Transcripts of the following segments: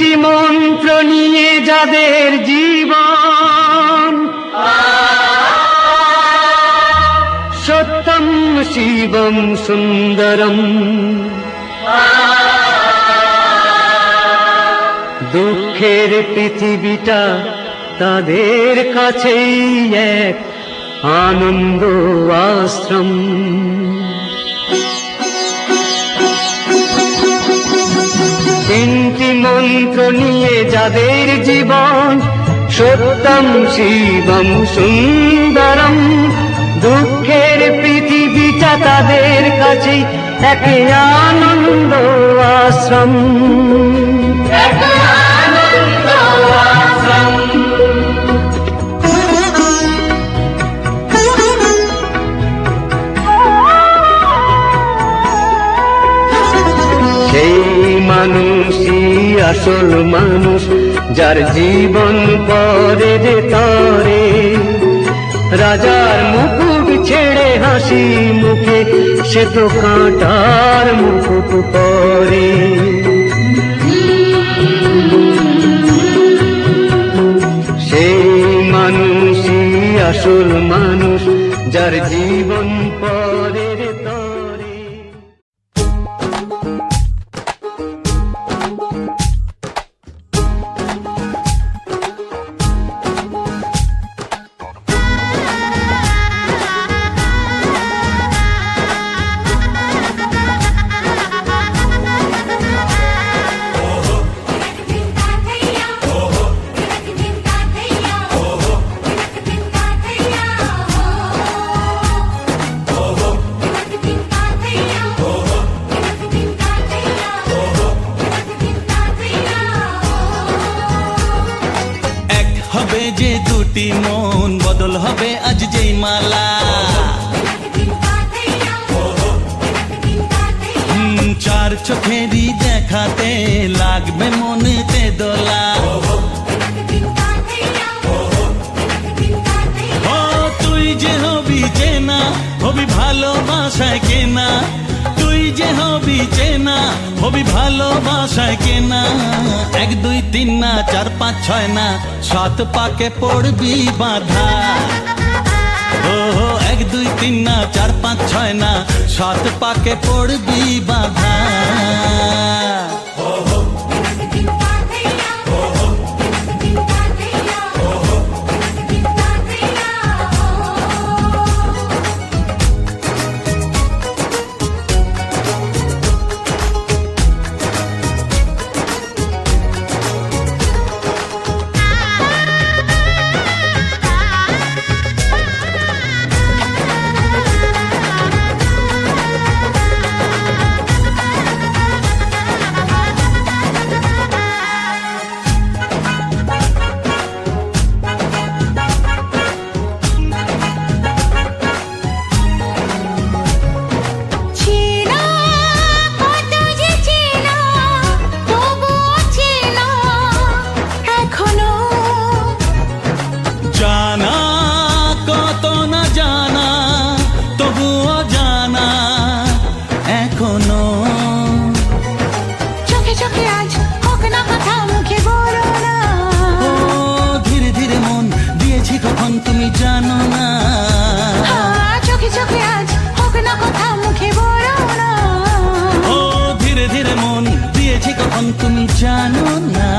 তিনটি মন্ত্র নিয়ে যাদের জীবন, সত্যম শিবম সুন্দরম, দুঃখের পৃথিবীটা তাদের কাছেই এক আনন্দ আশ্রম। তিনটি মন্ত্র নিয়ে যাদের জীবন, সত্যম শিবম সুন্দরম, দুঃখের পৃথিবীটা তাদের কাছেই এক আনন্দ আশ্রম। সেই মানুষই আসল মানুষ, যার জীবন পরে যে তরে, রাজার মুকুট ছেড়ে হাসি মুখে সে তো কাঁটার মুকুট পরে। সেই মানুষই আসল মানুষ, যার জীবন পরে যে তরে। যে দুটি মন বদল হবে আজ যেই মালা, চার চোখেরই দেখাতে লাগবে মনেতে দোলা। ও তুই যে হবি চেনা, হবি ভালোবাসায় কেনা, তুই যে হবি চেনা, হবি ভালোবাসায় কেনা। 1 2 3 না 4 5 6 না 7 পাকে পড়বি বাধা। ও 1 2 3 না 4 5 6 না 7 পাকে পড়বি বাধা। তুমি জানো না, চোখে চোখে আজ হোক না কথা মুখে বলো না। ও ধীরে ধীরে মন দিয়েছি কখন তুমি জানো না।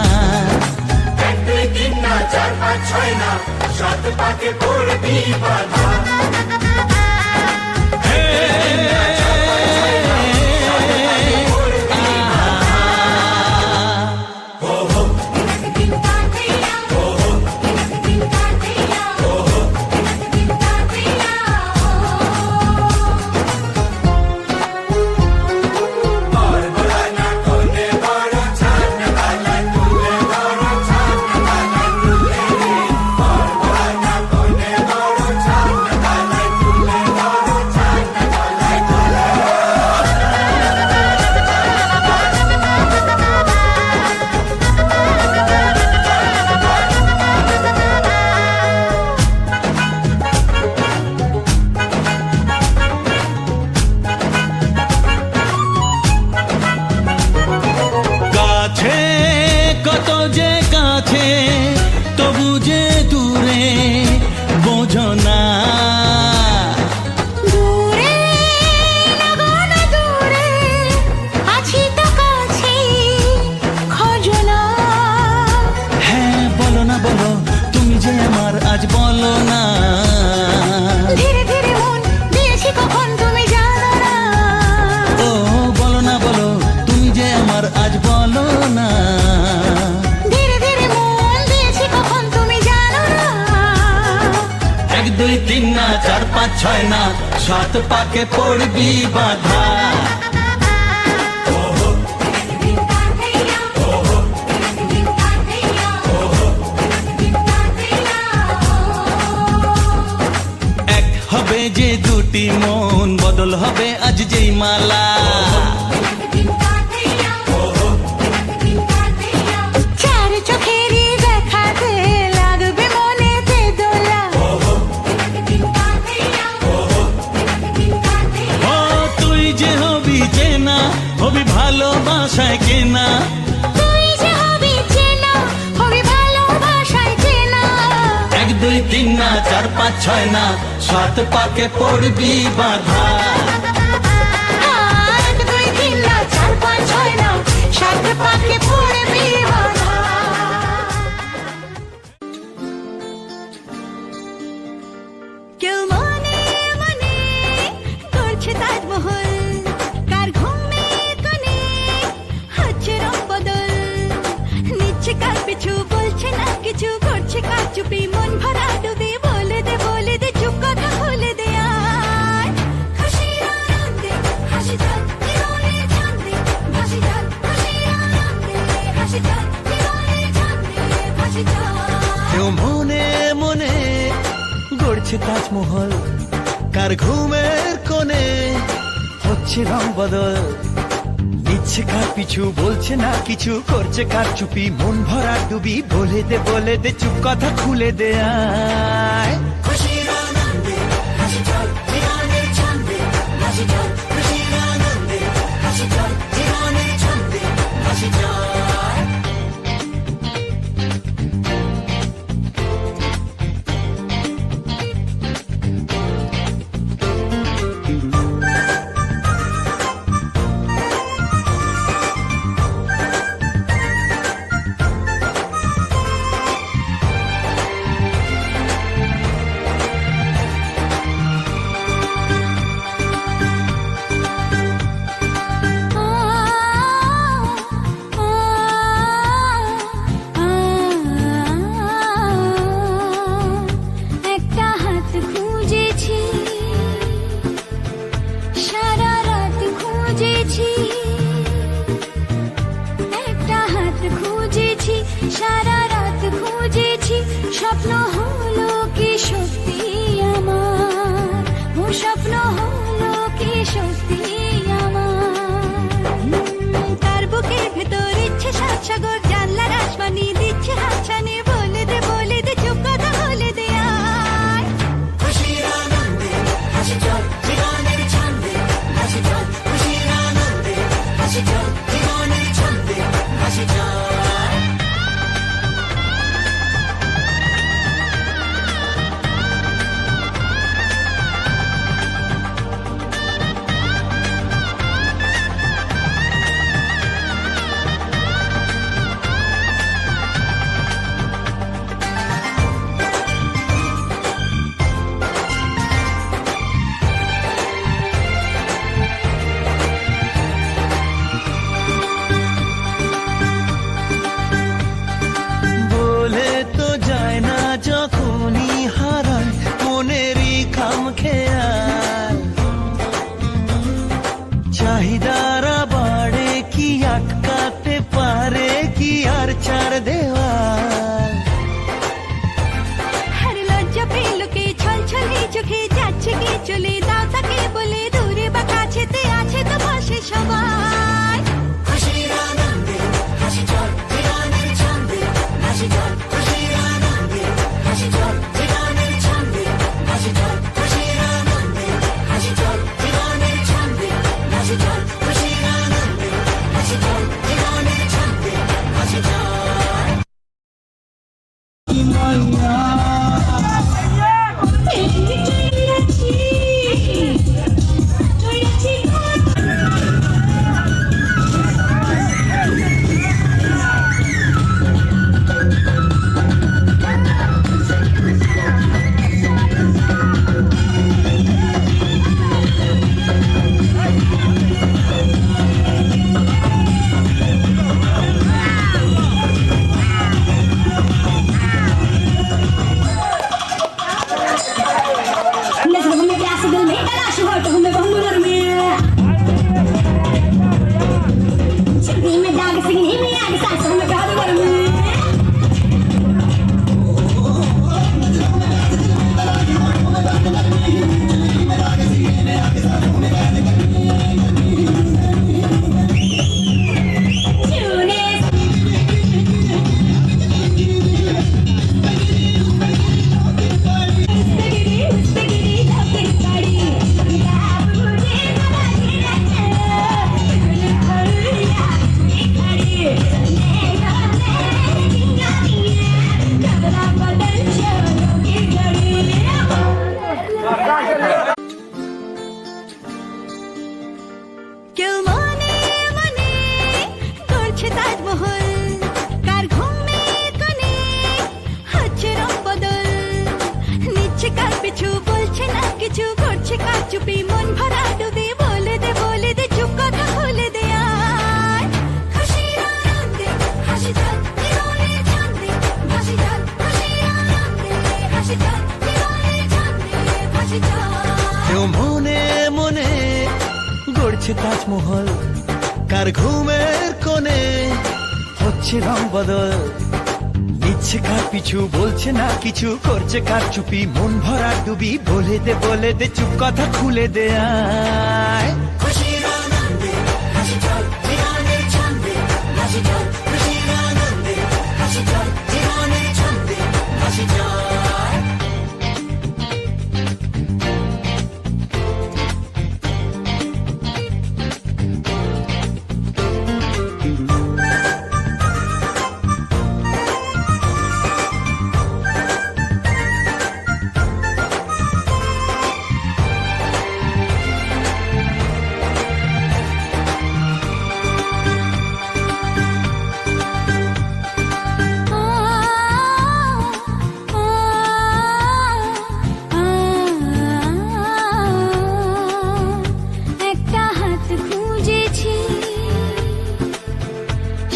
1 2 3 না 4 5 6 না 7 পাকে পড়বি বাধা। ছয় না, 7 পাকে পড়বি বাধা। এক হবে যে দুটি মন, বদল হবে আজ যেই মালা। চার চোখেরই দেখাতে লাগবে মনেতে দোলা। ও তুই যে হবি চেনা, হবি ভালোবাসায় কেনা। তুই যে হবি চেনা, হবি ভালোবাসায় চেনা। 1 2 3 না 4 5 6 না, 7 পাকে পড়বি বাধা। 1 2 3 না 4 5 6 না, 7 পাকে পড়বি বাধা। কেউ মনে মনে করছে তাজমহল, কার ঘুমে কোণে হচ্ছে রং বদল। নিচ্ছে কার পিছু, বলছে না কিছু, করছে কার চুপি, মন ভরা ডুবি। বলে দে চুপ কথা খুলে দে আয়। খুশির আনন্দে হাসি যাক জীবনে ছন্দে ভাসি যাক। খুশির আনন্দে হাসি যাক জীবনে ছন্দে ভাসি যাক। কেউ মনে মনে গড়ছে তাজমহল, কার ঘুমের কোণে হচ্ছে রং বদল। নিচ্ছে কার পিছু, বলছে না কিছু, করছে কার চুপি, মন ভরা ডুবি। বলে দে চুপ কথা খুলে দে আয়। খুশির আনন্দে হাসি যাক জীবনে ছন্দে ভাসি যাক। খুশির আনন্দে হাসি যাক জীবনে ছন্দে ভাসি যাক। একটা হাত খুঁজেছি, সারা রাত খুঁজেছি। একটা হাত খুঁজেছি, সারা রাত খুঁজেছি। স্বপ্ন হলো কি সত্যি আমার, ও স্বপ্ন হলো কি সত্যি আমার। তার বুকের ভেতর ইচ্ছে সাত সাগর, জানলার আসমানি দিচ্ছে হাতছানি। বলে দে চুপ কথা বলে দে আয়। খুশির আনন্দে হাসি যাক জীবনের ছন্দে ভাসি যাক। খুশির আনন্দে হাসি যাক জীবনের ছন্দে ভাসি যাক। বলে তো যায় না যখনই হারায় মনেরই খাম খেয়াল। চাহিদারা বাড়ে কি আটকাতে পারে কি আর চার দেওয়াল। আর লজ্জা পেল কে, ছলছলে চোখে যাচ্ছে কে চলে। দাও তাকে বলে দূরে বা কাছেতে আছে তো পাশে সবাই। খুশির আনন্দে হাসি যাক জীবনের ছন্দে ভাসি যাক। খুশির আনন্দে হাসি যাক জীবনের ছন্দে ভাসি যাক। খুশির আনন্দে হাসি যাক জীবনের ছন্দে ভাসি যাক। খুশির আনন্দে হাসি যাক জীবনের ছন্দে ভাসি যাক। তাজমহল, কার ঘুমের কোণে হচ্ছে রং বদল, নিচ্ছে কার পিছু, বলছে না কিছু, করছে কার চুপি, মন ভরা ডুবি, বলে দে চুপ কথা খুলে দে আয়। খুশির আনন্দে হাসি চল জীবনের ছন্দে হাসি চল, খুশির আনন্দে হাসি চল জীবনের ছন্দে হাসি চল। একটা হাত খুঁজেছি,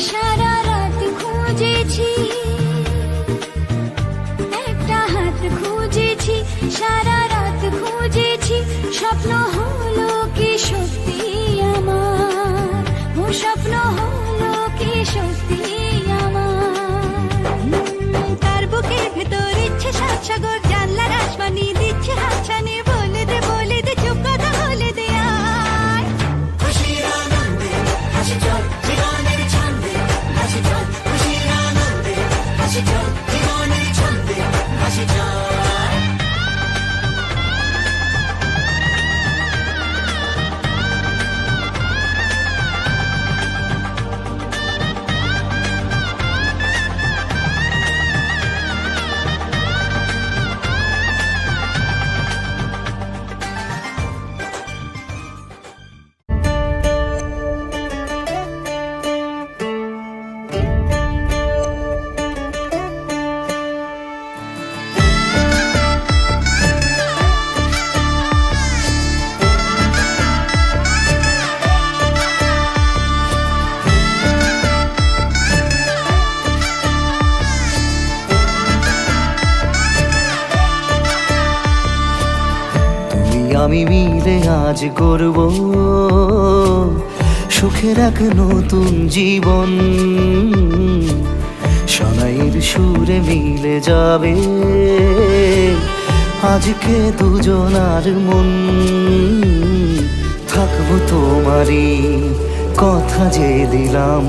সারা রাত খুঁজেছি, একটা হাত খুঁজেছি, সারা রাত খুঁজেছি, স্বপ্ন হলো কি সত্যি আমার, ও স্বপ্ন হলো কি সত্যি আমার। তার বুকের ভেতর ইচ্ছে সাত সাগর, জানলার আসমানি দিচ্ছে হাতছানি, বলে দে চুপ কথা বলে দে আয়। খুশির আনন্দে হাসি চল জীবনের ছন্দে হাসি চল, খুশির আনন্দে হাসি চল জীবনের ছন্দে হাসি চল। আমি মিলে আজ গড়ব সুখের এক নতুন জীবন, শোনাইয়ের সুরে মিলে যাবে আজকে দুজনার মন। থাকবো তোমারই কথা যে দিলাম,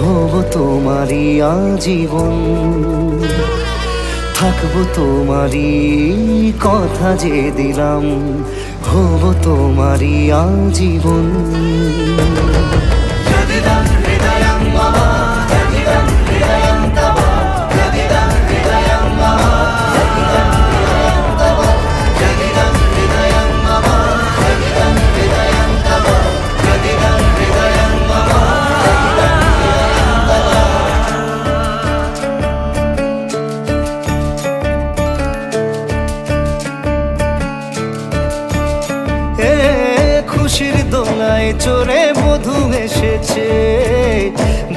হব তোমারই আজীবন। থাকবো তোমারই কথা যে দিলাম, হব তোমারই আজীবন। খুশির দোলায় চড়ে বধূ এসেছে,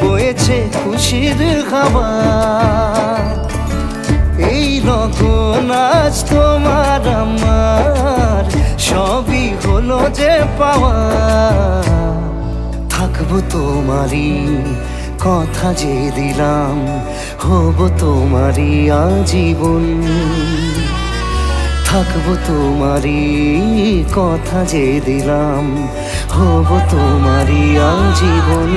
বয়েছে খুশির হাওয়া, এই রকম আজ তোমার আমার সবই হলো যে পাওয়া। থাকবো তোমারই কথা যে দিলাম, হব তোমারই আজীবন। থাকবো তোমারই কথা যে দিলাম, হব তোমারই আজীবন।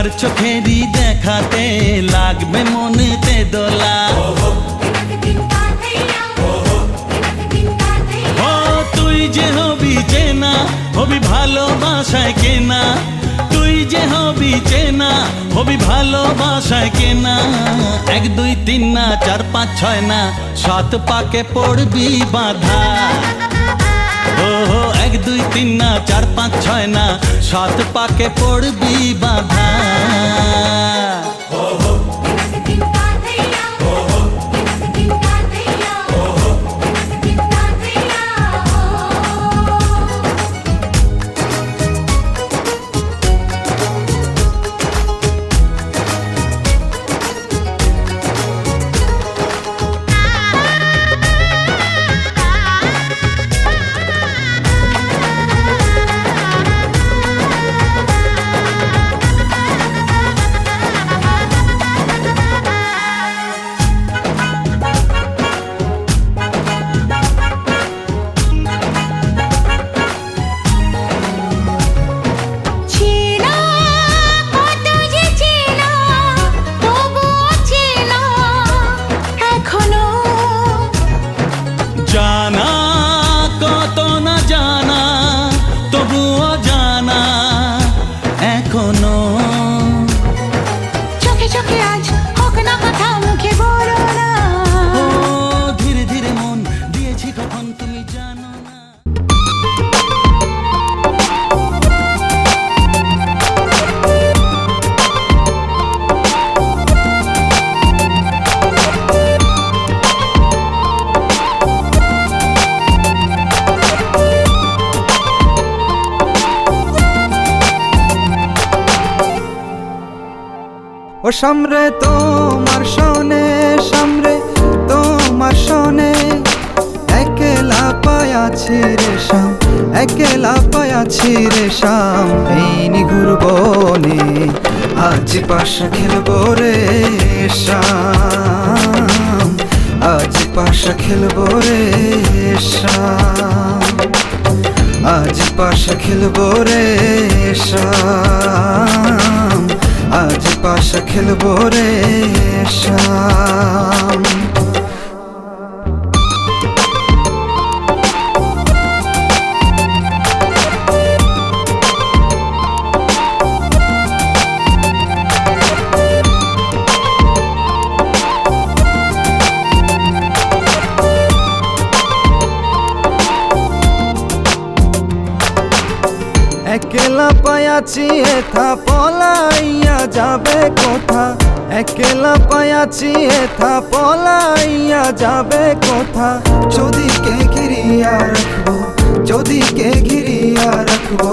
চার চোখেরই দেখাতে লাগবে মনেতে দোলা। ও তুই যে হবি চেনা, হবি ভালোবাসায় কেনা, তুই যে হবি চেনা, হবি ভালোবাসায় কেনা। 1 2 3 না 4 5 6 না 7 পাকে পড়বি বাধা। ও 1 2 3 না 4 5 6 না 7 পাকে পড়বি বাধা। চেনা কত যে চেনা, তবুও চেনা এখনো। জানা কত না জানা, তবুও জানা এখনো। চোখে চোখে আজ হোক না কথা, মুখে বলো না। ও ধীরে ধীরে মন দিয়েছি কখন তুমি জানো না। ও সামরে তোমার শোনে, সামরে তোমার শোনে, একলা পায়াছি রে শাম, একলা পায়াছি রে শাম। এই নিঘুর বনে আজ পাশা খেলবো রে শাম, আজ পাশা খেলবো রে শাম, আজ পাশা খেলবো রে শাম, আজ পাশা খেলবো রে শাম। একলা পায়াছি এথা পলাইয়া যাবে কোথা, একলা পায়াছি এথা পলাইয়া যাবে কোথা। যদি কে ঘিরিয়া রাখবো, যদি কে ঘিরিয়া রাখবো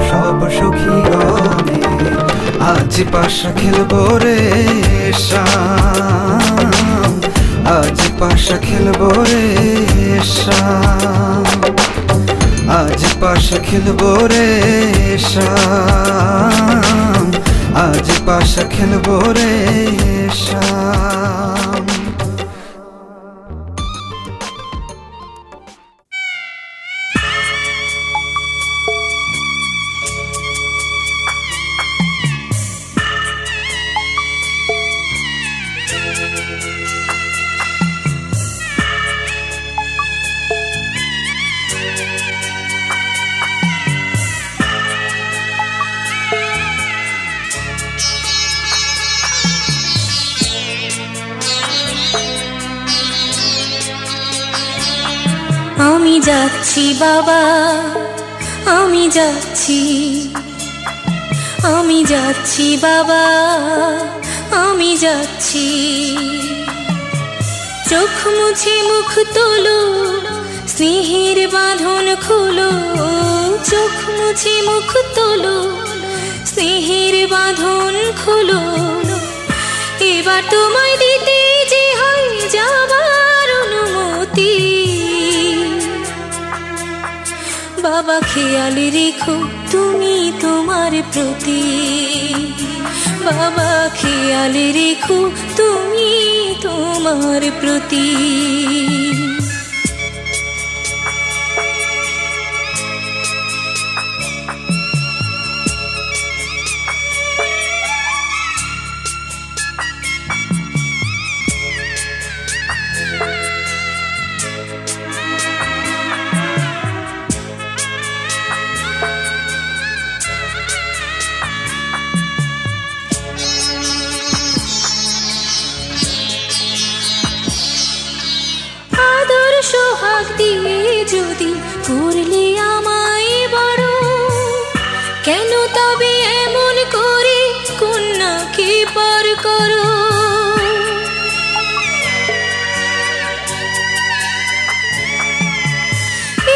সব সখী গনে, আজ পাশা খেলবো রে শাম, আজ পাশা খেলবো রে শাম, আজ পাশা খেলবো রে শাম, আজ পাশা খেলবো রে শাম। আমি যাচ্ছি বাবা, আমি যাচ্ছি, আমি যাচ্ছি বাবা, আমি যাচ্ছি। চোখ মুছে মুখ তোলো, স্নেহের বাঁধন খোলো, চোখ মুছে মুখ তোলো, স্নেহের বাঁধন খোলো। এবার তোমায় দিতে যে হয় যাবার অনুমতি। বাবা খেয়াল রেখো তুমি তোমার প্রতি, বাবা খেয়াল রেখো তুমি তোমার প্রতি। যদি করলে আমায় বড়, কেন তবে এমন করে কন্যাকে পার করো?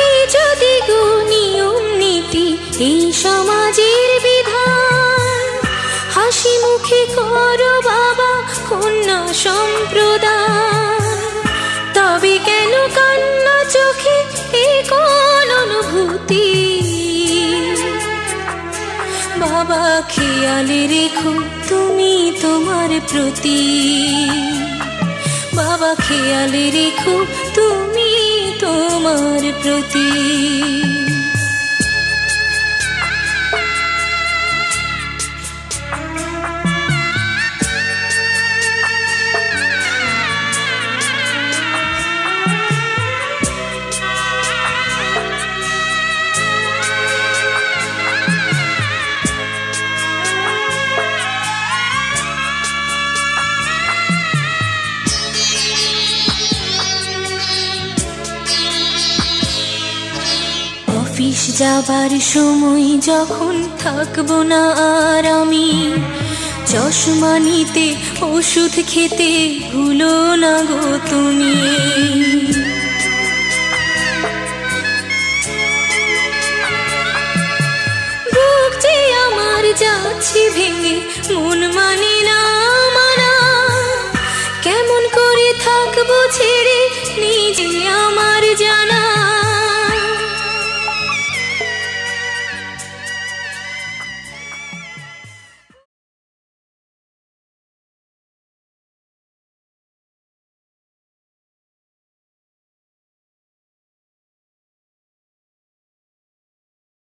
এই যদি গো নিয়ম নীতি, এই সমাজের বিধান, হাসি মুখে করো বাবা কন্যা সম্প্রদান, তবে কেন কান্না চোখে এ কোন অনুভূতি? বাবা খেয়ালে রেখো তুমি তোমার প্রতি, বাবা খেয়ালে রেখো তুমি তোমার প্রতি। অফিস যাবার সময় যখন থাকবো না আর আমি, চশমা নিতে ওষুধ খেতে ভুলো না গো তুমি।